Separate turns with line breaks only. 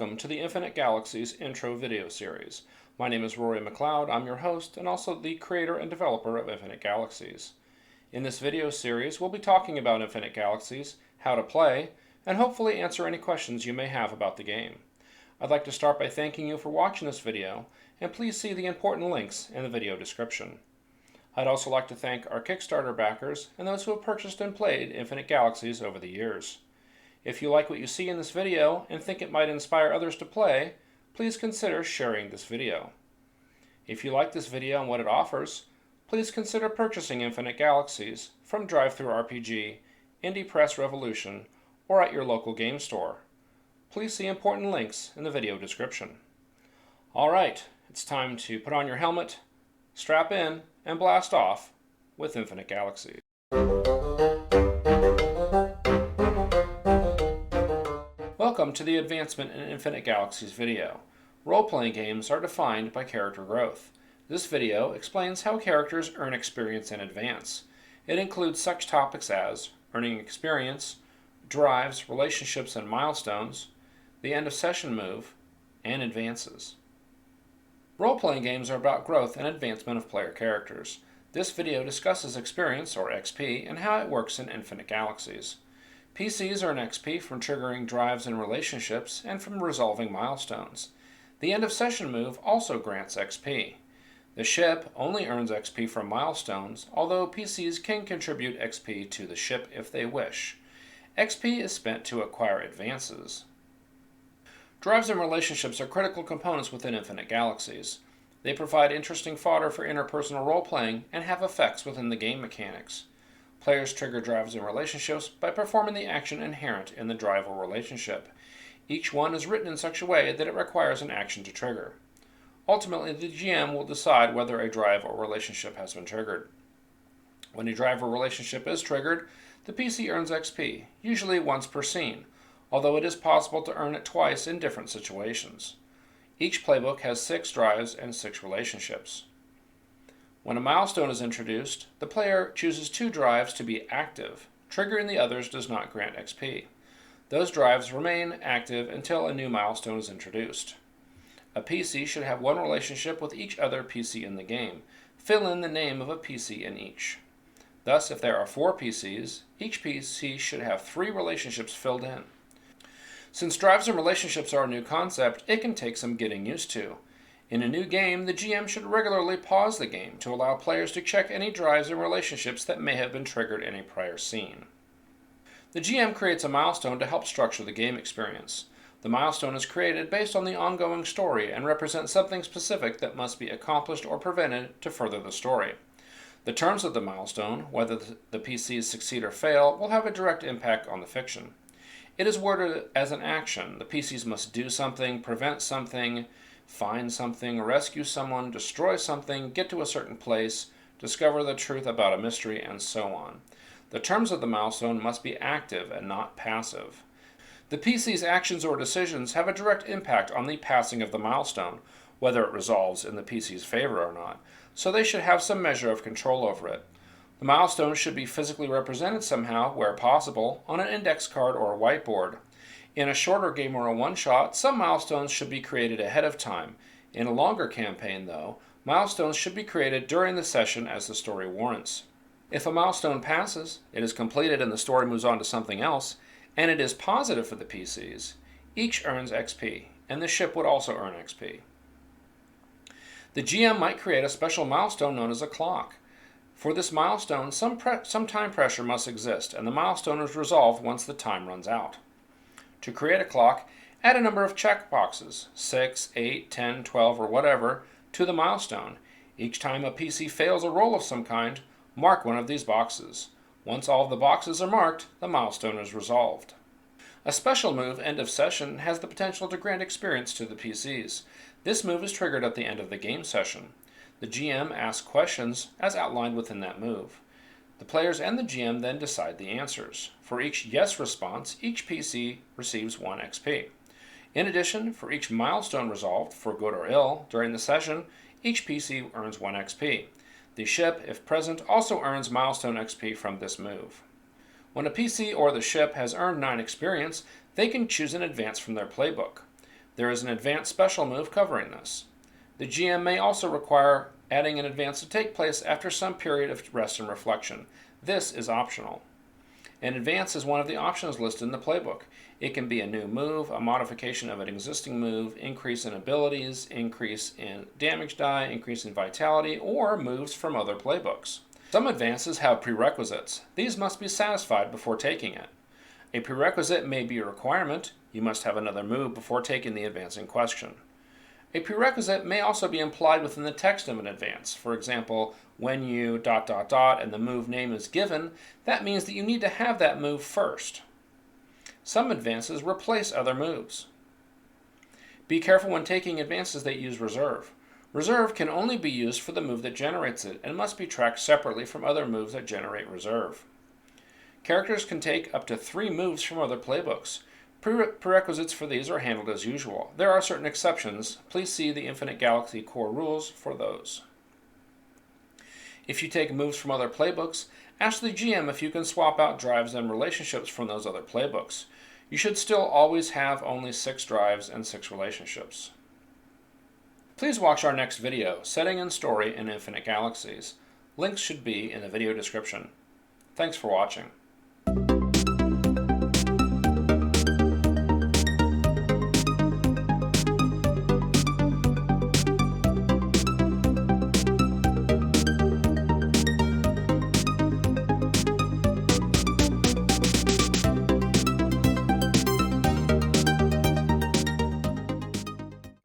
Welcome to the Infinite Galaxies intro video series. My name is Rory McLeod. I'm your host and also the creator and developer of Infinite Galaxies. In this video series, we'll be talking about Infinite Galaxies, how to play, and hopefully answer any questions you may have about the game. I'd like to start by thanking you for watching this video, and please see the important links in the video description. I'd also like to thank our Kickstarter backers and those who have purchased and played Infinite Galaxies over the years. If you like what you see in this video and think it might inspire others to play, please consider sharing this video. If you like this video and what it offers, please consider purchasing Infinite Galaxies from DriveThruRPG, Indie Press Revolution, or at your local game store. Please see important links in the video description. Alright, it's time to put on your helmet, strap in, and blast off with Infinite Galaxies. Welcome to the Advancement in Infinite Galaxies video. Role-playing games are defined by character growth. This video explains how characters earn experience and advance. It includes such topics as earning experience, drives, relationships, and milestones, the end of session move, and advances. Role-playing games are about growth and advancement of player characters. This video discusses experience, or XP, and how it works in Infinite Galaxies. PCs earn XP from triggering drives and relationships and from resolving milestones. The end of session move also grants XP. The ship only earns XP from milestones, although PCs can contribute XP to the ship if they wish. XP is spent to acquire advances. Drives and relationships are critical components within Infinite Galaxies. They provide interesting fodder for interpersonal role-playing and have effects within the game mechanics. Players trigger drives and relationships by performing the action inherent in the drive or relationship. Each one is written in such a way that it requires an action to trigger. Ultimately, the GM will decide whether a drive or relationship has been triggered. When a drive or relationship is triggered, the PC earns XP, usually once per scene, although it is possible to earn it twice in different situations. Each playbook has 6 drives and 6 relationships. When a milestone is introduced, the player chooses 2 drives to be active. Triggering the others does not grant XP. Those drives remain active until a new milestone is introduced. A PC should have 1 relationship with each other PC in the game. Fill in the name of a PC in each. Thus, if there are 4 PCs, each PC should have 3 relationships filled in. Since drives and relationships are a new concept, it can take some getting used to. In a new game, the GM should regularly pause the game to allow players to check any drives and relationships that may have been triggered in a prior scene. The GM creates a milestone to help structure the game experience. The milestone is created based on the ongoing story and represents something specific that must be accomplished or prevented to further the story. The terms of the milestone, whether the PCs succeed or fail, will have a direct impact on the fiction. It is worded as an action. The PCs must do something, prevent something, find something, rescue someone, destroy something, get to a certain place, discover the truth about a mystery, and so on. The terms of the milestone must be active and not passive. The PC's actions or decisions have a direct impact on the passing of the milestone, whether it resolves in the PC's favor or not, so they should have some measure of control over it. The milestone should be physically represented somehow, where possible, on an index card or a whiteboard. In a shorter game or a one-shot, some milestones should be created ahead of time. In a longer campaign, though, milestones should be created during the session as the story warrants. If a milestone passes, it is completed and the story moves on to something else, and it is positive for the PCs, each earns XP, and the ship would also earn XP. The GM might create a special milestone known as a clock. For this milestone, some time pressure must exist, and the milestone is resolved once the time runs out. To create a clock, add a number of checkboxes, 6, 8, 10, 12, or whatever, to the milestone. Each time a PC fails a roll of some kind, mark one of these boxes. Once all of the boxes are marked, the milestone is resolved. A special move, End of Session, has the potential to grant experience to the PCs. This move is triggered at the end of the game session. The GM asks questions as outlined within that move. The players and the GM then decide the answers. For each yes response, each PC receives 1 XP. In addition, for each milestone resolved, for good or ill, during the session, each PC earns 1 XP. The ship, if present, also earns milestone XP from this move. When a PC or the ship has earned 9 experience, they can choose an advance from their playbook. There is an advanced special move covering this. The GM may also require adding an advance to take place after some period of rest and reflection. This is optional. An advance is one of the options listed in the playbook. It can be a new move, a modification of an existing move, increase in abilities, increase in damage die, increase in vitality, or moves from other playbooks. Some advances have prerequisites. These must be satisfied before taking it. A prerequisite may be a requirement. You must have another move before taking the advance in question. A prerequisite may also be implied within the text of an advance. For example, when you ... and the move name is given, that means that you need to have that move first. Some advances replace other moves. Be careful when taking advances that use reserve. Reserve can only be used for the move that generates it and must be tracked separately from other moves that generate reserve. Characters can take up to 3 moves from other playbooks. Prerequisites for these are handled as usual. There are certain exceptions. Please see the Infinite Galaxy core rules for those. If you take moves from other playbooks, ask the GM if you can swap out drives and relationships from those other playbooks. You should still always have only 6 drives and 6 relationships. Please watch our next video, Setting and Story in Infinite Galaxies. Links should be in the video description. Thanks for watching.